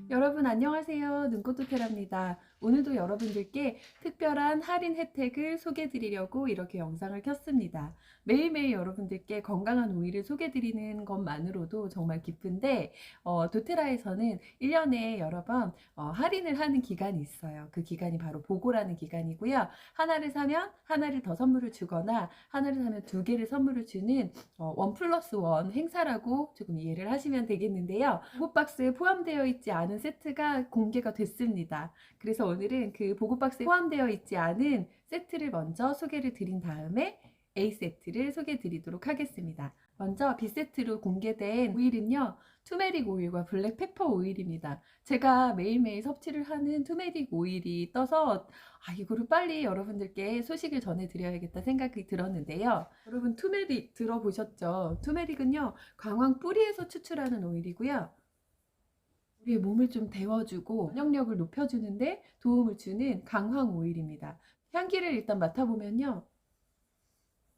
여러분 안녕하세요. 눈꽃도테라입니다. 오늘도 여러분들께 특별한 할인 혜택을 소개해 드리려고 이렇게 영상을 켰습니다. 매일매일 여러분들께 건강한 오일을 소개해 드리는 것만으로도 정말 기쁜데 도테라에서는 1년에 여러 번 할인을 하는 기간이 있어요. 그 기간이 바로 보고라는 기간이고요. 하나를 사면 하나를 더 선물을 주거나 하나를 사면 두 개를 선물을 주는 1+1 행사라고 조금 이해를 하시면 되겠는데요. 보고박스에 포함되어 있지 않은 세트가 공개가 됐습니다. 그래서 오늘은 그 보고박스에 포함되어 있지 않은 세트를 먼저 소개를 드린 다음에 A세트를 소개해 드리도록 하겠습니다. 먼저 B세트로 공개된 오일은요, 투메릭 오일과 블랙페퍼 오일입니다. 제가 매일매일 섭취를 하는 투메릭 오일이 떠서 이거를 빨리 여러분들께 소식을 전해드려야겠다 생각이 들었는데요. 여러분 투메릭 들어보셨죠? 투메릭은요, 강황 뿌리에서 추출하는 오일이고요. 우리의 몸을 좀 데워주고 면역력을 높여주는데 도움을 주는 강황 오일입니다. 향기를 일단 맡아보면요,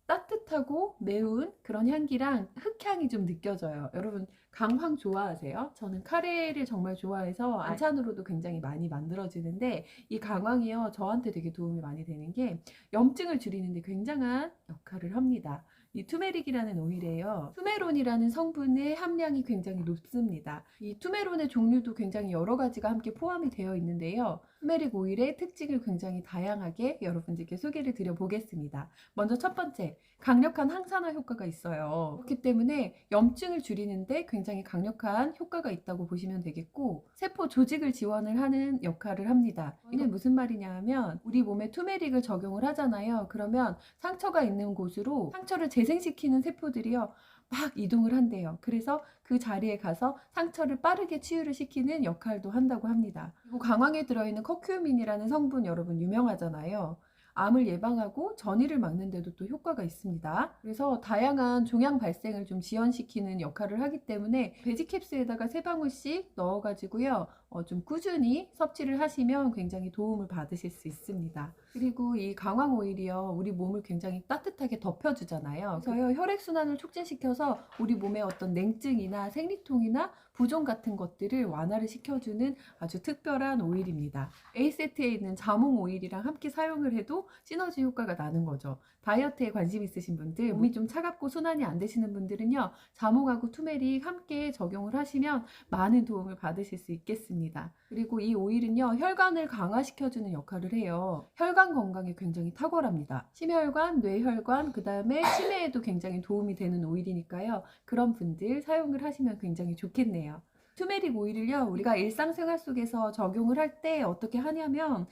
따뜻하고 매운 그런 향기랑 흙향이 좀 느껴져요. 여러분 강황 좋아하세요? 저는 카레를 정말 좋아해서 안찬으로도 굉장히 많이 만들어지는데 이 강황이요, 저한테 되게 도움이 많이 되는 게 염증을 줄이는데 굉장한 역할을 합니다. 이 투메릭이라는 오일에요, 투메론이라는 성분의 함량이 굉장히 높습니다. 이 투메론의 종류도 굉장히 여러 가지가 함께 포함이 되어 있는데요, 투메릭 오일의 특징을 굉장히 다양하게 여러분들께 소개를 드려보겠습니다. 먼저 첫 번째, 강력한 항산화 효과가 있어요. 그렇기 때문에 염증을 줄이는데 굉장히 강력한 효과가 있다고 보시면 되겠고, 세포 조직을 지원을 하는 역할을 합니다. 이는 무슨 말이냐 하면, 우리 몸에 투메릭을 적용을 하잖아요. 그러면 상처가 있는 곳으로 상처를 재생시키는 세포들이요, 막 이동을 한대요. 그래서 그 자리에 가서 상처를 빠르게 치유를 시키는 역할도 한다고 합니다. 그리고 강황에 들어있는 커큐민이라는 성분 여러분 유명하잖아요. 암을 예방하고 전이를 막는 데도 또 효과가 있습니다. 그래서 다양한 종양 발생을 좀 지연시키는 역할을 하기 때문에 베지캡스에다가 3방울씩 넣어가지고요, 좀 꾸준히 섭취를 하시면 굉장히 도움을 받으실 수 있습니다. 그리고 이 강황 오일이요, 우리 몸을 굉장히 따뜻하게 덮여주잖아요. 그래서 혈액순환을 촉진시켜서 우리 몸의 어떤 냉증이나 생리통이나 부종 같은 것들을 완화를 시켜주는 아주 특별한 오일입니다. A세트에 있는 자몽 오일이랑 함께 사용을 해도 시너지 효과가 나는 거죠. 다이어트에 관심 있으신 분들, 몸이 좀 차갑고 순환이 안 되시는 분들은요, 자몽하고 투메릭 함께 적용을 하시면 많은 도움을 받으실 수 있겠습니다. 그리고 이 오일은요, 혈관을 강화시켜주는 역할을 해요. 혈관 건강에 굉장히 탁월합니다. 심혈관, 뇌혈관, 그 다음에 치매에도 굉장히 도움이 되는 오일이니까요, 그런 분들 사용을 하시면 굉장히 좋겠네요. 투메릭 오일을요, 우리가 일상생활 속에서 적용을 할 때 어떻게 하냐면,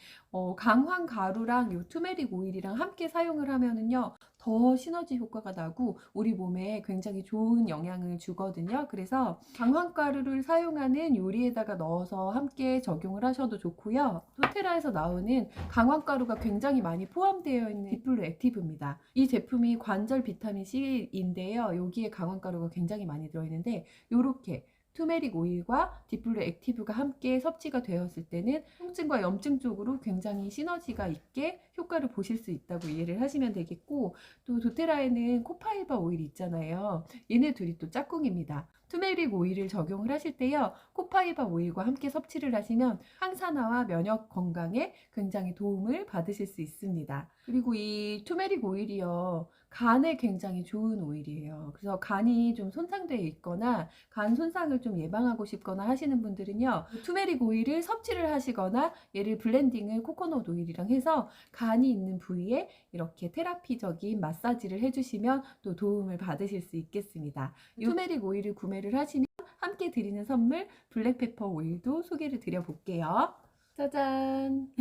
강황 가루랑 요 투메릭 오일이랑 함께 사용을 하면은요, 더 시너지 효과가 나고 우리 몸에 굉장히 좋은 영향을 주거든요. 그래서 강황 가루를 사용하는 요리에다가 넣어서 함께 적용을 하셔도 좋고요. 도테라에서 나오는 강황 가루가 굉장히 많이 포함되어 있는 디플루 액티브입니다. 이 제품이 관절 비타민 C인데요, 여기에 강황 가루가 굉장히 많이 들어있는데, 요렇게 투메릭 오일과 디플루 액티브가 함께 섭취가 되었을 때는 통증과 염증 쪽으로 굉장히 시너지가 있게 효과를 보실 수 있다고 이해를 하시면 되겠고, 또 도테라에는 코파이바 오일이 있잖아요. 얘네 둘이 또 짝꿍입니다. 투메릭 오일을 적용을 하실 때요, 코파이바 오일과 함께 섭취를 하시면 항산화와 면역 건강에 굉장히 도움을 받으실 수 있습니다. 그리고 이 투메릭 오일이요, 간에 굉장히 좋은 오일이에요. 그래서 간이 좀 손상되어 있거나 간 손상을 좀 예방하고 싶거나 하시는 분들은요, 투메릭 오일을 섭취를 하시거나 얘를 블렌딩을 코코넛 오일이랑 해서 간이 있는 부위에 이렇게 테라피적인 마사지를 해주시면 또 도움을 받으실 수 있겠습니다. 이 투메릭 오일을 구매를 하시면 함께 드리는 선물 블랙페퍼 오일도 소개를 드려볼게요. 짜잔!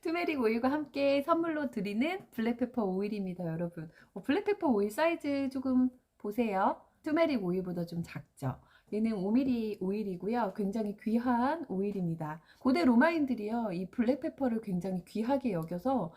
투메릭 오일과 함께 선물로 드리는 블랙페퍼 오일입니다, 여러분. 블랙페퍼 오일 사이즈 조금 보세요. 투메릭 오일보다 좀 작죠? 얘는 5mm 오일이고요. 굉장히 귀한 오일입니다. 고대 로마인들이요, 이 블랙페퍼를 굉장히 귀하게 여겨서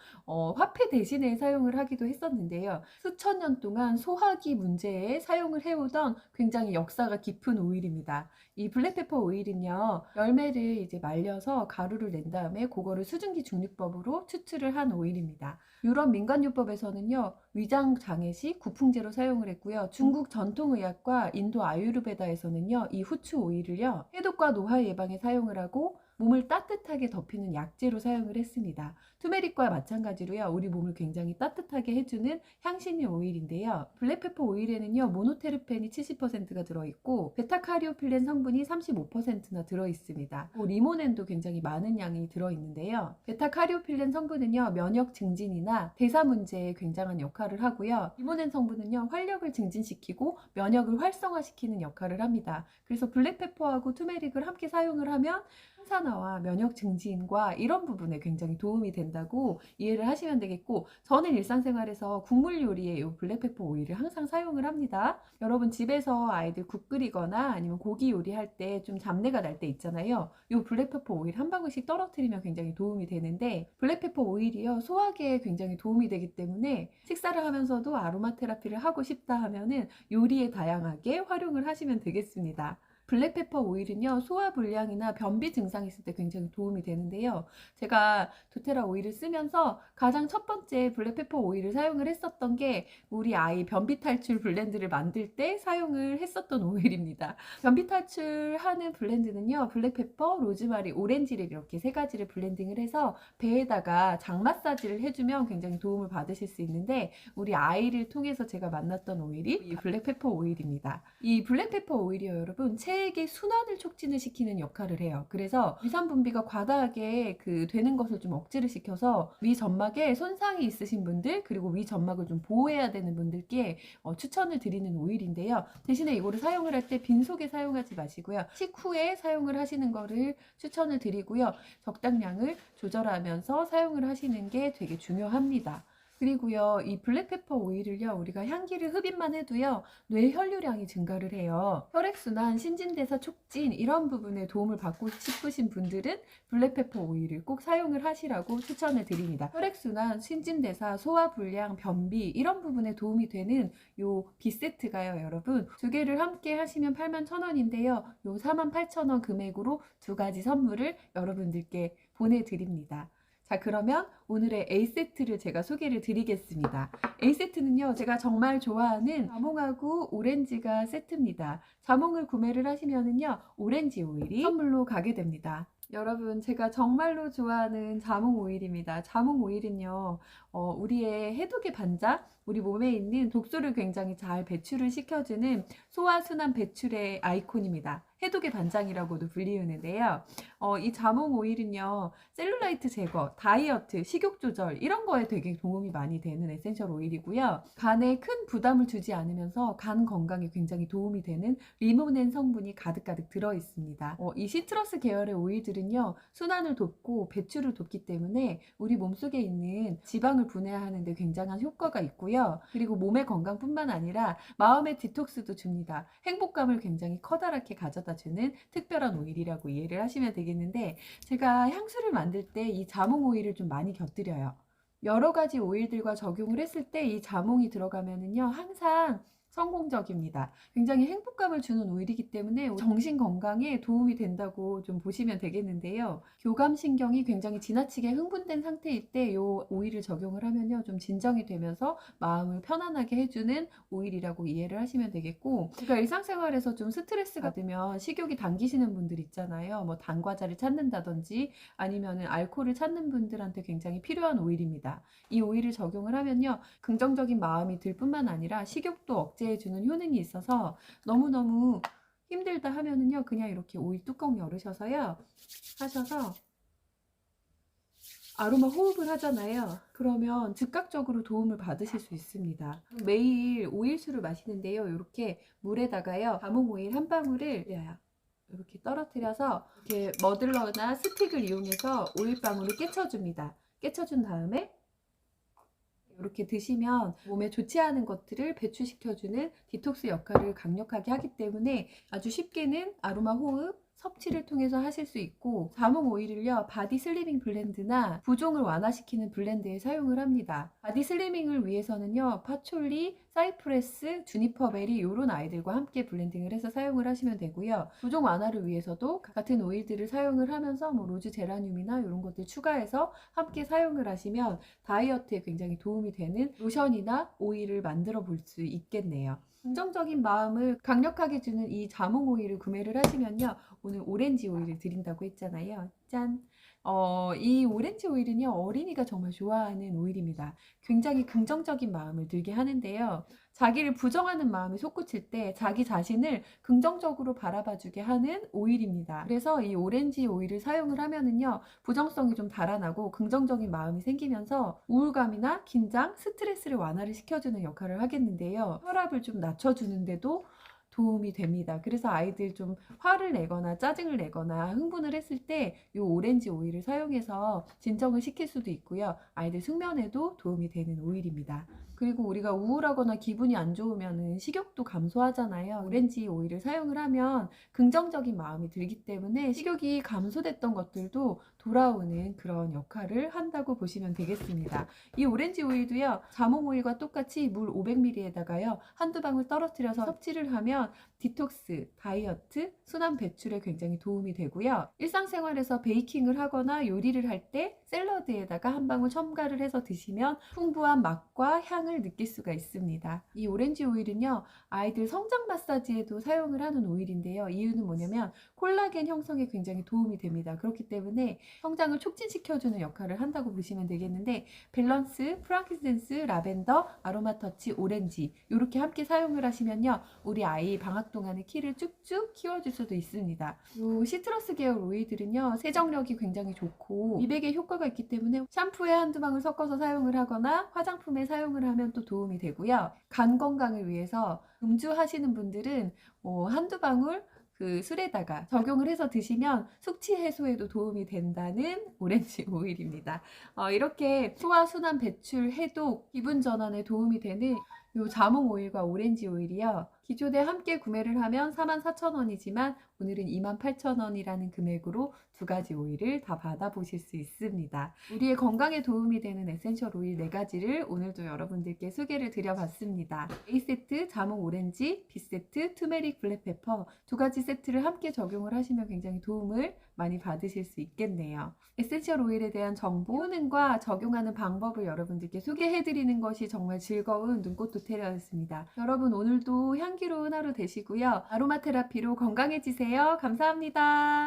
화폐 대신에 사용을 하기도 했었는데요. 수천 년 동안 소화기 문제에 사용을 해오던 굉장히 역사가 깊은 오일입니다. 이 블랙페퍼 오일은요, 열매를 이제 말려서 가루를 낸 다음에 그거를 수증기 중립법으로 추출을 한 오일입니다. 유럽 민간요법에서는요, 위장 장애 시 구풍제로 사용을 했고요. 중국 전통의학과 인도 아유르베다에서는요, 이 후추 오일을요, 해독과 노화 예방에 사용을 하고 몸을 따뜻하게 덮이는 약재로 사용을 했습니다. 투메릭과 마찬가지로요, 우리 몸을 굉장히 따뜻하게 해주는 향신료 오일인데요. 블랙페퍼 오일에는요, 모노테르펜이 70%가 들어있고 베타카리오필렌 성분이 35%나 들어있습니다. 리모넨도 굉장히 많은 양이 들어있는데요. 베타카리오필렌 성분은요, 면역 증진이나 대사 문제에 굉장한 역할을 하고요. 리모넨 성분은요, 활력을 증진시키고 면역을 활성화시키는 역할을 합니다. 그래서 블랙페퍼하고 투메릭을 함께 사용을 하면 항산화와 면역 증진과 이런 부분에 굉장히 도움이 된다고 이해를 하시면 되겠고, 저는 일상생활에서 국물 요리에 이 블랙페퍼 오일을 항상 사용을 합니다. 여러분 집에서 아이들 국 끓이거나 아니면 고기 요리할 때 좀 잡내가 날 때 있잖아요. 이 블랙페퍼 오일 한 방울씩 떨어뜨리면 굉장히 도움이 되는데, 블랙페퍼 오일이요, 소화기에 굉장히 도움이 되기 때문에 식사를 하면서도 아로마 테라피를 하고 싶다 하면은 요리에 다양하게 활용을 하시면 되겠습니다. 블랙페퍼 오일은요, 소화불량이나 변비 증상이 있을 때 굉장히 도움이 되는데요. 제가 도테라 오일을 쓰면서 가장 첫 번째 블랙페퍼 오일을 사용을 했었던 게 우리 아이 변비 탈출 블렌드를 만들 때 사용을 했었던 오일입니다. 변비 탈출하는 블렌드는요, 블랙페퍼, 로즈마리, 오렌지를 이렇게 세 가지를 블렌딩을 해서 배에다가 장 마사지를 해주면 굉장히 도움을 받으실 수 있는데, 우리 아이를 통해서 제가 만났던 오일이 이 블랙페퍼 오일입니다. 이 블랙페퍼 오일이요, 여러분, 체액의 순환을 촉진을 시키는 역할을 해요. 그래서 위산 분비가 과다하게 되는 것을 좀 억제를 시켜서 위 점막에 손상이 있으신 분들, 그리고 위 점막을 좀 보호해야 되는 분들께 추천을 드리는 오일인데요. 대신에 이거를 사용을 할 때 빈속에 사용하지 마시고요, 식후에 사용을 하시는 거를 추천을 드리고요, 적당량을 조절하면서 사용을 하시는 게 되게 중요합니다. 그리고요, 이 블랙페퍼 오일을요, 우리가 향기를 흡입만 해도요, 뇌 혈류량이 증가를 해요. 혈액순환, 신진대사 촉진 이런 부분에 도움을 받고 싶으신 분들은 블랙페퍼 오일을 꼭 사용을 하시라고 추천을 드립니다. 혈액순환, 신진대사, 소화불량, 변비 이런 부분에 도움이 되는 요 B세트가요, 여러분, 두 개를 함께 하시면 81,000원인데요 요 48,000원 금액으로 두 가지 선물을 여러분들께 보내드립니다. 자, 그러면 오늘의 A세트를 제가 소개를 드리겠습니다. A세트는요, 제가 정말 좋아하는 자몽하고 오렌지가 세트입니다. 자몽을 구매를 하시면은요, 오렌지 오일이 선물로 가게 됩니다. 여러분, 제가 정말로 좋아하는 자몽 오일입니다. 자몽 오일은요, 우리의 해독의 반자, 우리 몸에 있는 독소를 굉장히 잘 배출을 시켜주는 소화순환 배출의 아이콘입니다. 해독의 반장이라고도 불리우는데요. 이 자몽 오일은요, 셀룰라이트 제거, 다이어트, 식욕 조절 이런 거에 되게 도움이 많이 되는 에센셜 오일이고요. 간에 큰 부담을 주지 않으면서 간 건강에 굉장히 도움이 되는 리모넨 성분이 가득가득 들어 있습니다. 이 시트러스 계열의 오일들은요, 순환을 돕고 배출을 돕기 때문에 우리 몸속에 있는 지방을 분해하는 데 굉장한 효과가 있고요. 그리고 몸의 건강뿐만 아니라 마음의 디톡스도 줍니다. 행복감을 굉장히 커다랗게 가져다 주는 특별한 오일이라고 이해를 하시면 되겠는데, 제가 향수를 만들 때 이 자몽 오일을 좀 많이 곁들여요. 여러 가지 오일들과 적용을 했을 때 이 자몽이 들어가면은요, 항상 성공적입니다. 굉장히 행복감을 주는 오일이기 때문에 정신 건강에 도움이 된다고 좀 보시면 되겠는데요. 교감신경이 굉장히 지나치게 흥분된 상태일 때 이 오일을 적용을 하면요, 좀 진정이 되면서 마음을 편안하게 해주는 오일이라고 이해를 하시면 되겠고, 제가 일상생활에서 좀 스트레스 받으면 식욕이 당기시는 분들 있잖아요. 뭐 단과자를 찾는다든지 아니면은 알코올을 찾는 분들한테 굉장히 필요한 오일입니다. 이 오일을 적용을 하면요, 긍정적인 마음이 들 뿐만 아니라 식욕도 억제해주는 효능이 있어서 너무너무 힘들다 하면은요, 그냥 이렇게 오일 뚜껑 열으셔서요, 하셔서 아로마 호흡을 하잖아요. 그러면 즉각적으로 도움을 받으실 수 있습니다. 매일 오일수를 마시는데요, 이렇게 물에다가요, 자몽 오일 한 방울을 이렇게 떨어뜨려서 이렇게 머들러나 스틱을 이용해서 오일 방울을 깨쳐줍니다. 깨쳐준 다음에 이렇게 드시면 몸에 좋지 않은 것들을 배출시켜주는 디톡스 역할을 강력하게 하기 때문에 아주 쉽게는 아로마 호흡, 섭취를 통해서 하실 수 있고, 자몽 오일을요 바디 슬리밍 블렌드나 부종을 완화시키는 블렌드에 사용을 합니다. 바디 슬리밍을 위해서는요 파촐리, 사이프레스, 주니퍼베리 이런 아이들과 함께 블렌딩을 해서 사용을 하시면 되고요. 부종 완화를 위해서도 같은 오일들을 사용을 하면서 뭐 로즈 제라늄이나 이런 것들 추가해서 함께 사용을 하시면 다이어트에 굉장히 도움이 되는 로션이나 오일을 만들어 볼 수 있겠네요. 긍정적인 마음을 강력하게 주는 이 자몽 오일을 구매를 하시면요, 오늘 오렌지 오일을 드린다고 했잖아요. 짠! 이 오렌지 오일은요, 어린이가 정말 좋아하는 오일입니다. 굉장히 긍정적인 마음을 들게 하는데요. 자기를 부정하는 마음이 솟구칠 때 자기 자신을 긍정적으로 바라봐주게 하는 오일입니다. 그래서 이 오렌지 오일을 사용을 하면은요, 부정성이 좀 달아나고 긍정적인 마음이 생기면서 우울감이나 긴장, 스트레스를 완화를 시켜주는 역할을 하겠는데요. 혈압을 좀 낮춰주는데도 도움이 됩니다. 그래서 아이들 좀 화를 내거나 짜증을 내거나 흥분을 했을 때 이 오렌지 오일을 사용해서 진정을 시킬 수도 있고요. 아이들 숙면에도 도움이 되는 오일입니다. 그리고 우리가 우울하거나 기분이 안 좋으면 식욕도 감소하잖아요. 오렌지 오일을 사용을 하면 긍정적인 마음이 들기 때문에 식욕이 감소됐던 것들도 돌아오는 그런 역할을 한다고 보시면 되겠습니다. 이 오렌지 오일도요, 자몽 오일과 똑같이 물 500ml에다가요 한두 방울 떨어뜨려서 섭취를 하면 디톡스, 다이어트, 순환 배출에 굉장히 도움이 되고요. 일상생활에서 베이킹을 하거나 요리를 할 때 샐러드에다가 한 방울 첨가를 해서 드시면 풍부한 맛과 향을 느낄 수가 있습니다. 이 오렌지 오일은요, 아이들 성장 마사지에도 사용을 하는 오일인데요. 이유는 뭐냐면 콜라겐 형성에 굉장히 도움이 됩니다. 그렇기 때문에 성장을 촉진시켜주는 역할을 한다고 보시면 되겠는데, 밸런스, 프랑키센스, 라벤더, 아로마 터치, 오렌지 이렇게 함께 사용을 하시면요, 우리 아이 방학 동안에 키를 쭉쭉 키워줄 수도 있습니다. 이 시트러스 계열 오일들은요, 세정력이 굉장히 좋고 미백에 효과가 있기 때문에 샴푸에 한두 방울 섞어서 사용을 하거나 화장품에 사용을 하면 또 도움이 되고요. 간 건강을 위해서 음주하시는 분들은 한두 방울 그 술에다가 적용을 해서 드시면 숙취 해소에도 도움이 된다는 오렌지 오일입니다. 이렇게 소화 순환 배출 해독 기분 전환에 도움이 되는 이 자몽 오일과 오렌지 오일이요, 기존에 함께 구매를 하면 44,000원이지만 오늘은 28,000원이라는 금액으로 두 가지 오일을 다 받아보실 수 있습니다. 우리의 건강에 도움이 되는 에센셜 오일 4가지를 오늘도 여러분들께 소개를 드려봤습니다. A세트 자몽 오렌지, B세트 투메릭 블랙페퍼 두 가지 세트를 함께 적용을 하시면 굉장히 도움을 많이 받으실 수 있겠네요. 에센셜 오일에 대한 정보, 효능과 적용하는 방법을 여러분들께 소개해드리는 것이 정말 즐거운 눈꽃 도테리였습니다. 여러분 오늘도 향기로운 하루 되시고요. 아로마 테라피로 건강해지세요. 감사합니다.